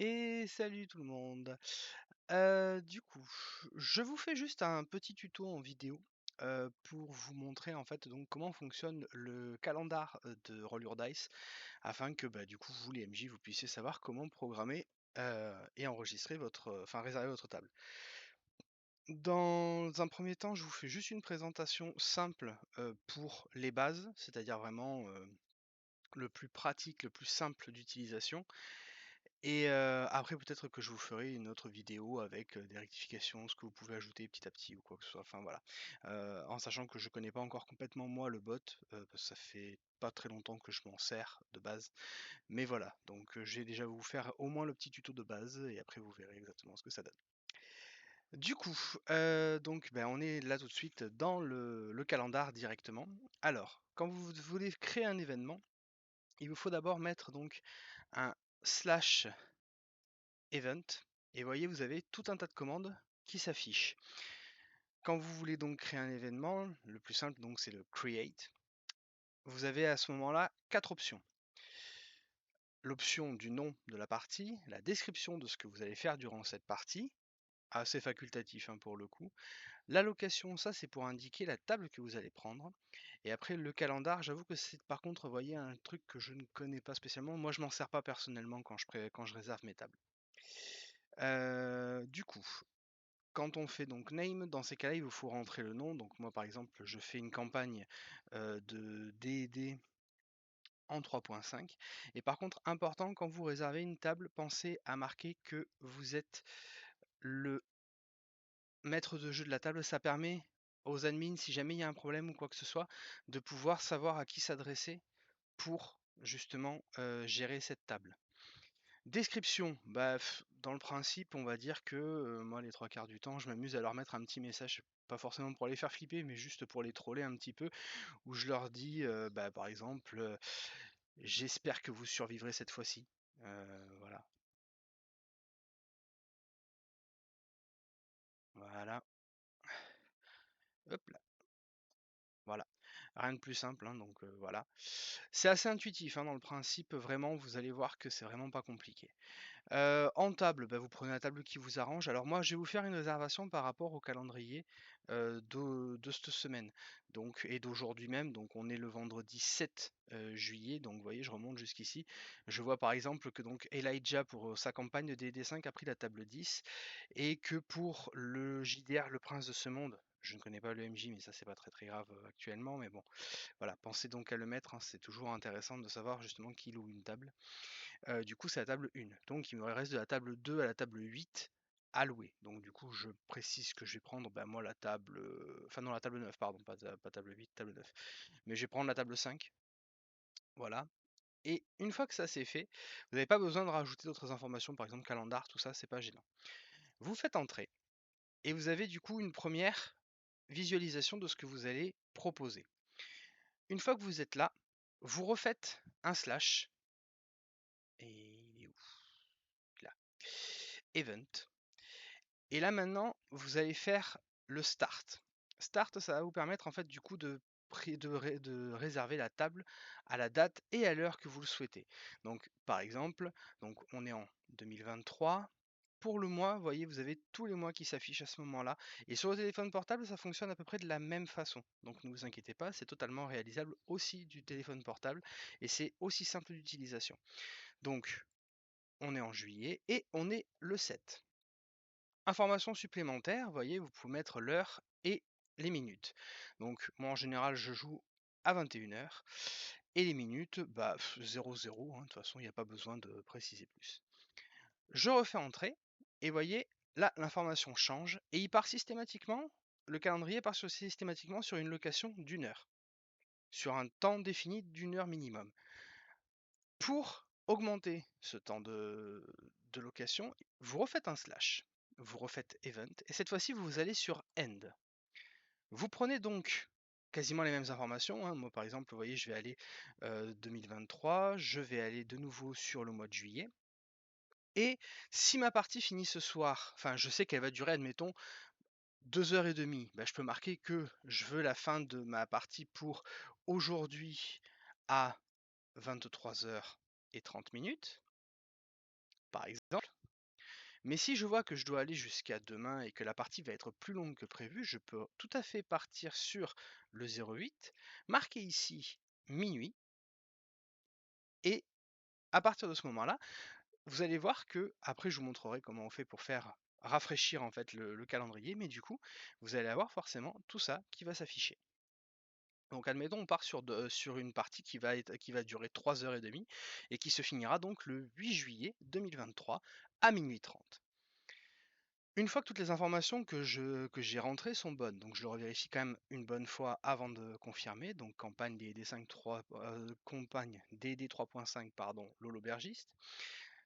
Et salut tout le monde. Du coup, je vous fais juste un petit tuto en vidéo pour vous montrer en fait donc comment fonctionne le calendar de Roll Your Dice afin que du coup vous les MJ vous puissiez savoir comment programmer et enregistrer enfin réserver votre table. Dans un premier temps, je vous fais juste une présentation simple pour les bases, c'est-à-dire vraiment le plus pratique, le plus simple d'utilisation. Et après peut-être que je vous ferai une autre vidéo avec, des rectifications, ce que vous pouvez ajouter petit à petit ou quoi que ce soit, enfin voilà. En sachant que je connais pas encore complètement moi le bot, parce que ça fait pas très longtemps que je m'en sers de base. Mais voilà, donc je vais déjà vous faire au moins le petit tuto de base et après vous verrez exactement ce que ça donne. Du coup, on est là tout de suite dans le calendar directement. Alors, quand vous voulez créer un événement, il vous faut d'abord mettre donc un slash event. Et voyez, vous avez tout un tas de commandes qui s'affichent. Quand vous voulez donc créer un événement, le plus simple donc c'est le create. Vous avez à ce moment-là 4 options. L'option du nom de la partie, la description de ce que vous allez faire durant cette partie, assez facultatif pour le coup. L'allocation, ça c'est pour indiquer la table que vous allez prendre. Et après le calendar, j'avoue que c'est par contre, vous voyez, un truc que je ne connais pas spécialement. Moi je m'en sers pas personnellement quand je réserve mes tables. Du coup, quand on fait donc name, dans ces cas-là, il vous faut rentrer le nom. Donc moi, par exemple, je fais une campagne de D&D en 3.5. Et par contre, important, quand vous réservez une table, pensez à marquer que vous êtes le maître de jeu de la table. Ça permet aux admins, si jamais il y a un problème ou quoi que ce soit, de pouvoir savoir à qui s'adresser pour justement gérer cette table. Description, dans le principe, on va dire que moi, les 3 quarts du temps, je m'amuse à leur mettre un petit message, pas forcément pour les faire flipper, mais juste pour les troller un petit peu, où je leur dis, par exemple, j'espère que vous survivrez cette fois-ci. Voilà, voilà, hop là, voilà. Rien de plus simple, donc voilà. C'est assez intuitif dans le principe, vraiment, vous allez voir que c'est vraiment pas compliqué. En table, vous prenez la table qui vous arrange. Alors moi, je vais vous faire une réservation par rapport au calendrier de cette semaine donc, et d'aujourd'hui même. Donc on est le vendredi 7 juillet. Donc vous voyez, je remonte jusqu'ici. Je vois par exemple que donc Elijah pour sa campagne de DD5 a pris la table 10 et que pour le JDR, le prince de ce monde, je ne connais pas le MJ, mais ça c'est pas très très grave actuellement. Mais bon, voilà, pensez donc à le mettre. C'est toujours intéressant de savoir justement qui loue une table. Du coup, c'est la table 1. Donc, il me reste de la table 2 à la table 8 à louer. Donc, du coup, je précise que je vais prendre, moi, la table. Enfin, non, la table 9, pardon, pas table 8, table 9. Mais je vais prendre la table 5. Voilà. Et une fois que ça c'est fait, vous n'avez pas besoin de rajouter d'autres informations, par exemple calendar, tout ça, c'est pas gênant. Vous faites entrer et vous avez du coup une première visualisation de ce que vous allez proposer. Une fois que vous êtes là, vous refaites un slash. Et il est où? Là. Event. Et là maintenant, vous allez faire le start. Start, ça va vous permettre en fait du coup de réserver la table à la date et à l'heure que vous le souhaitez. Donc par exemple, donc on est en 2023. Pour le mois, vous voyez, vous avez tous les mois qui s'affichent à ce moment-là. Et sur le téléphone portable, ça fonctionne à peu près de la même façon. Donc ne vous inquiétez pas, c'est totalement réalisable aussi du téléphone portable et c'est aussi simple d'utilisation. Donc on est en juillet et on est le 7. Information supplémentaire, vous voyez, vous pouvez mettre l'heure et les minutes. Donc moi en général je joue à 21h et les minutes, 00, de toute façon il n'y a pas besoin de préciser plus. Je refais entrer et vous voyez, là l'information change et il part systématiquement, le calendrier part systématiquement sur une location d'une heure, sur un temps défini d'une heure minimum. Pour augmenter ce temps de location, vous refaites un slash, vous refaites event, et cette fois-ci vous allez sur end. Vous prenez donc quasiment les mêmes informations. Moi par exemple, vous voyez, je vais aller 2023, je vais aller de nouveau sur le mois de juillet. Et si ma partie finit ce soir, enfin je sais qu'elle va durer, admettons, 2h30, je peux marquer que je veux la fin de ma partie pour aujourd'hui à 23h30. par exemple. Mais si je vois que je dois aller jusqu'à demain et que la partie va être plus longue que prévu, je peux tout à fait partir sur le 08, marquer ici minuit, et à partir de ce moment-là, vous allez voir que, après je vous montrerai comment on fait pour faire rafraîchir en fait le calendrier, mais du coup, vous allez avoir forcément tout ça qui va s'afficher. Donc admettons, on part sur une partie qui va durer 3 heures et demie et qui se finira donc le 8 juillet 2023 à minuit 30. Une fois que toutes les informations que j'ai rentrées sont bonnes, donc je le revérifie quand même une bonne fois avant de confirmer, donc campagne DD5 3, campagne DD 3.5, pardon, LOL aubergiste,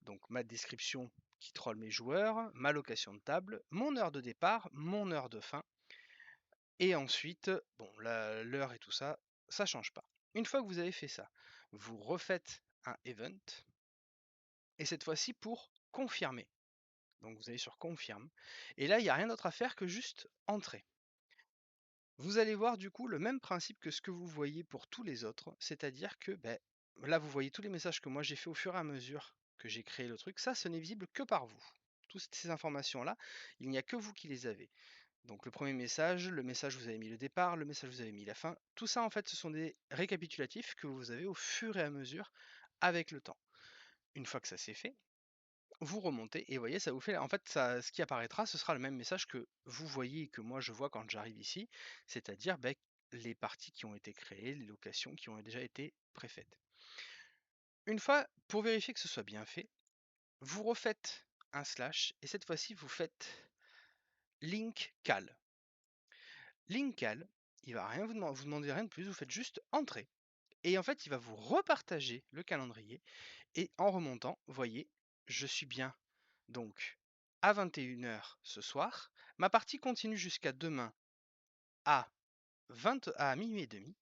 donc ma description qui troll mes joueurs, ma location de table, mon heure de départ, mon heure de fin, et ensuite, bon, l'heure et tout ça, ça change pas. Une fois que vous avez fait ça, vous refaites un event, et cette fois-ci pour confirmer. Donc vous allez sur confirme, et là il n'y a rien d'autre à faire que juste entrer. Vous allez voir du coup le même principe que ce que vous voyez pour tous les autres, c'est-à-dire que là vous voyez tous les messages que moi j'ai fait au fur et à mesure que j'ai créé le truc, ça ce n'est visible que par vous. Toutes ces informations-là, il n'y a que vous qui les avez. Donc le premier message, le message où vous avez mis le départ, le message où vous avez mis la fin, tout ça en fait ce sont des récapitulatifs que vous avez au fur et à mesure avec le temps. Une fois que ça c'est fait, vous remontez et vous voyez, ça vous fait, en fait, ça, ce qui apparaîtra, ce sera le même message que vous voyez et que moi je vois quand j'arrive ici, c'est-à-dire les parties qui ont été créées, les locations qui ont déjà été préfaites. Une fois, pour vérifier que ce soit bien fait, vous refaites un slash et cette fois-ci vous faites link cal. Link cal, il va rien vous demander rien de plus, vous faites juste entrer. Et en fait, il va vous repartager le calendrier. Et en remontant, voyez, je suis bien donc à 21 h ce soir. Ma partie continue jusqu'à demain à à minuit et demi.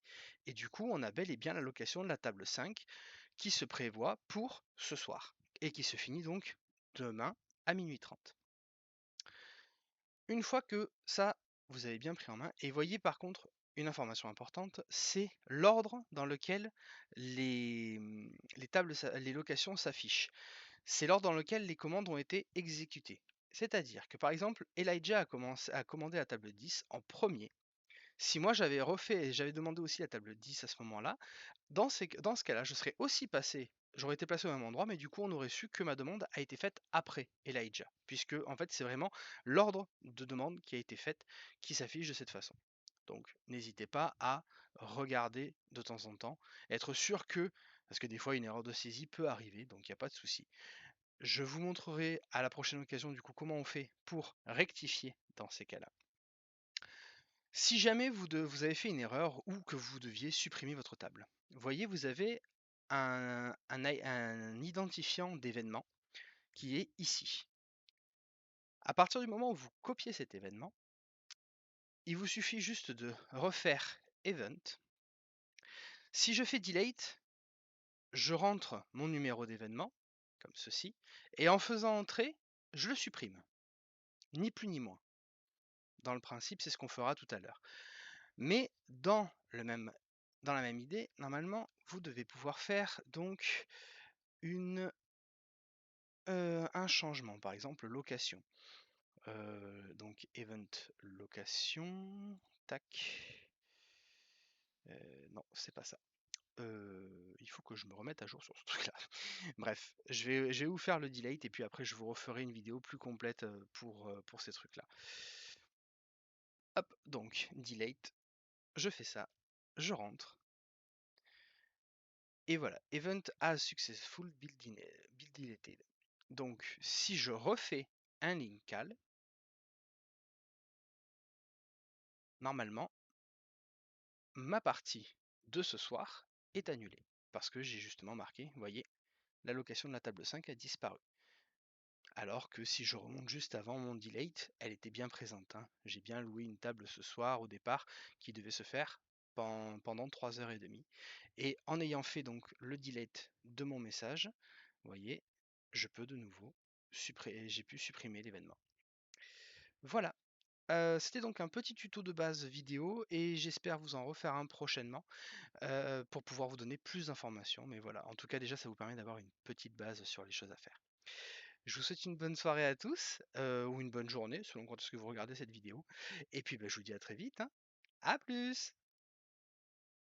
Et du coup, on a bel et bien la location de la table 5 qui se prévoit pour ce soir. Et qui se finit donc demain à minuit 30. Une fois que ça, vous avez bien pris en main, et voyez par contre une information importante, c'est l'ordre dans lequel les locations s'affichent. C'est l'ordre dans lequel les commandes ont été exécutées. C'est-à-dire que par exemple, Elijah a commandé la table 10 en premier. Si moi j'avais demandé aussi la table 10 à ce moment-là, dans ce cas-là, j'aurais été placé au même endroit, mais du coup on aurait su que ma demande a été faite après Elijah, puisque en fait c'est vraiment l'ordre de demande qui a été faite qui s'affiche de cette façon. Donc n'hésitez pas à regarder de temps en temps, être sûr que, parce que des fois une erreur de saisie peut arriver, donc il n'y a pas de souci. Je vous montrerai à la prochaine occasion du coup comment on fait pour rectifier dans ces cas-là. Si jamais vous avez fait une erreur ou que vous deviez supprimer votre table, voyez, vous avez un identifiant d'événement qui est ici. À partir du moment où vous copiez cet événement, il vous suffit juste de refaire Event. Si je fais Delete, je rentre mon numéro d'événement, comme ceci, et en faisant entrer, je le supprime. Ni plus ni moins. Dans le principe, c'est ce qu'on fera tout à l'heure. Mais dans la même idée, normalement, vous devez pouvoir faire donc un changement, par exemple location. Donc event location, tac. Non, c'est pas ça. Il faut que je me remette à jour sur ce truc-là. Bref, je vais vous faire le delete et puis après je vous referai une vidéo plus complète pour ces trucs-là. Hop, donc delete, je fais ça, je rentre. Et voilà, event as successful build deleted. Donc si je refais un link cal, normalement, ma partie de ce soir est annulée. Parce que j'ai justement marqué, vous voyez, la location de la table 5 a disparu. Alors que si je remonte juste avant mon delete, elle était bien présente, hein. J'ai bien loué une table ce soir au départ qui devait se faire pendant 3 h 30. Et en ayant fait donc le delete de mon message, vous voyez, je peux de nouveau j'ai pu supprimer l'événement. Voilà. C'était donc un petit tuto de base vidéo et j'espère vous en refaire un prochainement pour pouvoir vous donner plus d'informations. Mais voilà, en tout cas déjà ça vous permet d'avoir une petite base sur les choses à faire. Je vous souhaite une bonne soirée à tous, ou une bonne journée, selon quand est-ce que vous regardez cette vidéo. Et puis, bah, je vous dis à très vite, hein. À plus!